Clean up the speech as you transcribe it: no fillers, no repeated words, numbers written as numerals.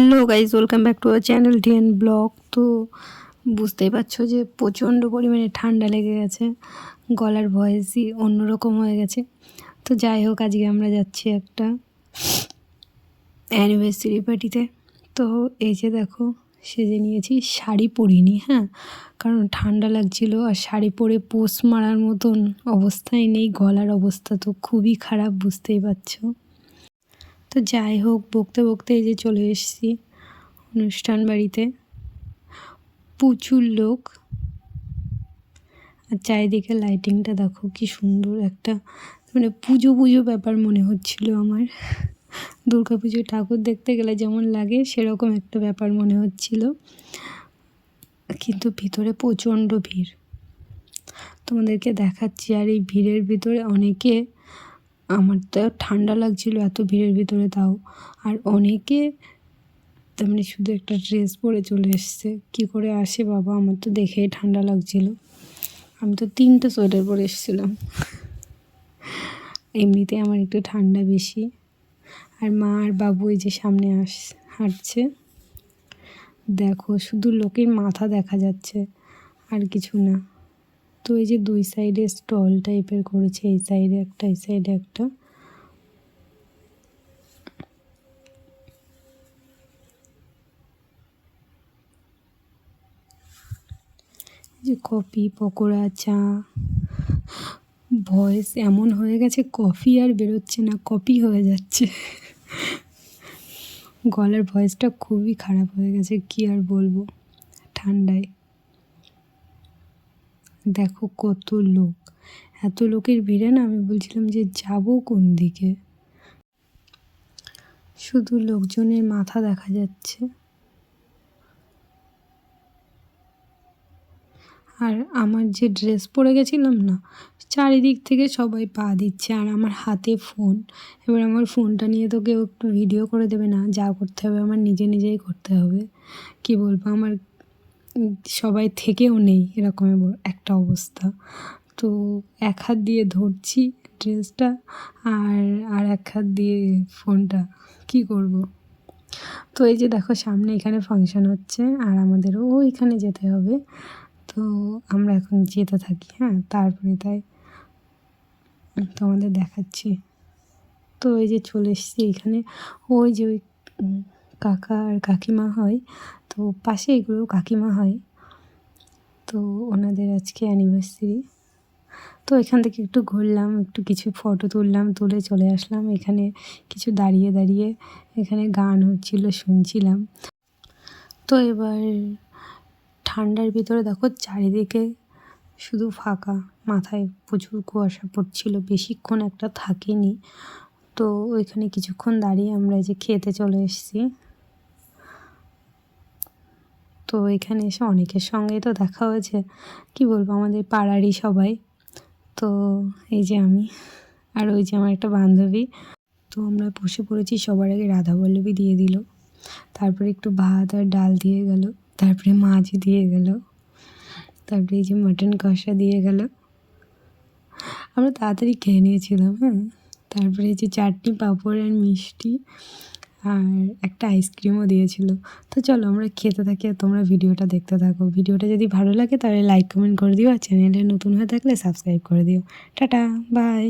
Hello guys, welcome back to our channel TN blog. তো বুঝতেই পারছো যে প্রচণ্ড পরিমাণে ঠান্ডা লেগে গেছে, গলার ভয়েসই অন্যরকম হয়ে গেছে। তো যাই হোক, আজকে আমরা যাচ্ছি একটা অ্যানিভার্সারি পার্টিতে। তো এই যে দেখো, সেজে নিয়েছি, শাড়ি পরিনি, হ্যাঁ, কারণ ঠান্ডা লাগছিলো আর শাড়ি পরে পোস্ট মারার মতন অবস্থায় নেই, গলার অবস্থা তো খুবই খারাপ, বুঝতেই পারছো। তো যাই হোক, বকতে বকতে এই যে চলে এসেছি অনুষ্ঠান বাড়িতে। প্রচুর লোক, আর চারিদিকে লাইটিংটা দেখো কি সুন্দর, একটা মানে পুজো পুজো ব্যাপার মনে হচ্ছিল আমার। দুর্গা পুজো ঠাকুর দেখতে গেলে যেমন লাগে সেরকম একটা ব্যাপার মনে হচ্ছিল, কিন্তু ভিতরে প্রচণ্ড ভিড়। তোমাদেরকে দেখাচ্ছি, আর এই ভিড়ের ভিতরে অনেকে, আমার তো ঠান্ডা লাগছিল এত ভিড়ের ভিতরে তাও, আর অনেকে তার মানে শুধু একটা ড্রেস পরে চলে এসছে। কী করে আসে বাবা, আমার তো দেখেই ঠান্ডা লাগছিল। আমি তো 3টে সোয়েটার পরে এসেছিলাম। এমনিতে আমার একটু ঠান্ডা বেশি। আর মা আর বাবু এই যে সামনে হাঁটছে, দেখো শুধু লোকের মাথা দেখা যাচ্ছে আর কিছু না। তো এই যে 2 সাইডে স্টল টাইপের করেছে, এই সাইডে একটা, এই সাইডে একটা। যে কফি, পকোড়া, চা। ভয়েস এমন হয়ে গেছে, কফি আর বেরোচ্ছে না, কপি হয়ে যাচ্ছে। গলার ভয়েসটা খুবই খারাপ হয়ে গেছে, কি আর বলবো ঠান্ডায়। দেখো কত লোক, এত লোকের ভিড়ে না আমি বলছিলাম যে যাব কোন দিকে, শুধু লোকজনের মাথা দেখা যাচ্ছে। আর আমার যে ড্রেস পরে গেছিলাম না, চারিদিক থেকে সবাই পা দিচ্ছে, আর আমার হাতে ফোন। এবার আমার ফোনটা নিয়ে তো কেউ একটু ভিডিও করে দেবে না, যা করতে হবে আমার নিজে নিজেই করতে হবে। কি বলবো, আমার সবাই থেকেও নেই এরকম একটা অবস্থা। তো এক হাত দিয়ে ধরছি ড্রেসটা, আর এক হাত দিয়ে ফোনটা, কি করব। তো এই যে দেখো সামনে এখানে ফাংশন হচ্ছে, আর আমাদেরও ওইখানে যেতে হবে। তো আমরা এখন যেতে থাকি, হ্যাঁ, তারপরে তাই তোমাদের দেখাচ্ছি। তো এই যে চলে এসেছি এখানে, ওই যে ওই কাকা আর কাকিমা হয়, তো পাশে এগুলো কাকিমা হয়, তো ওনাদের আজকে অ্যানিভার্সারি। তো এখান থেকে একটু ঘুরলাম, একটু কিছু ফটো তুললাম, তুলে চলে আসলাম। এখানে কিছু দাঁড়িয়ে দাঁড়িয়ে এখানে গান হচ্ছিল, শুনছিলাম। তো এবার ঠান্ডার ভিতরে দেখো চারিদিকে শুধু ফাঁকা, মাথায় প্রচুর কুয়াশা পড়ছিল, বেশিক্ষণ একটা থাকেনি। তো ওইখানে কিছুক্ষণ দাঁড়িয়ে আমরা যে খেতে চলে এসেছি। তো এখানে এসে অনেকের সঙ্গেই তো দেখা হয়েছে, কি বলবো, আমাদের পাড়ারই সবাই। তো এই যে আমি, আর ওই যে আমার একটা বান্ধবী। তো আমরা বসে পড়েছি, সবার আগে রাধাবল্লভী দিয়ে দিল, তারপরে একটু ভাত আর ডাল দিয়ে গেল, তারপরে মাছ দিয়ে গেল, তারপরে এই যে মাটন কষা দিয়ে গেল। আমরা তাড়াতাড়ি খেয়ে নিয়েছিলাম, হ্যাঁ। তারপরে এই যে চাটনি, পাঁপড় আর মিষ্টি, আর একটা আইসক্রিমও দিয়েছিল। তো চলো আমরা খেতে থাকি আর তোমরা ভিডিওটা দেখতে থাকো। ভিডিওটা যদি ভালো লাগে তাহলে লাইক কমেন্ট করে দিও, আর চ্যানেলে নতুন হয়ে থাকলে সাবস্ক্রাইব করে দিও। Tata, by.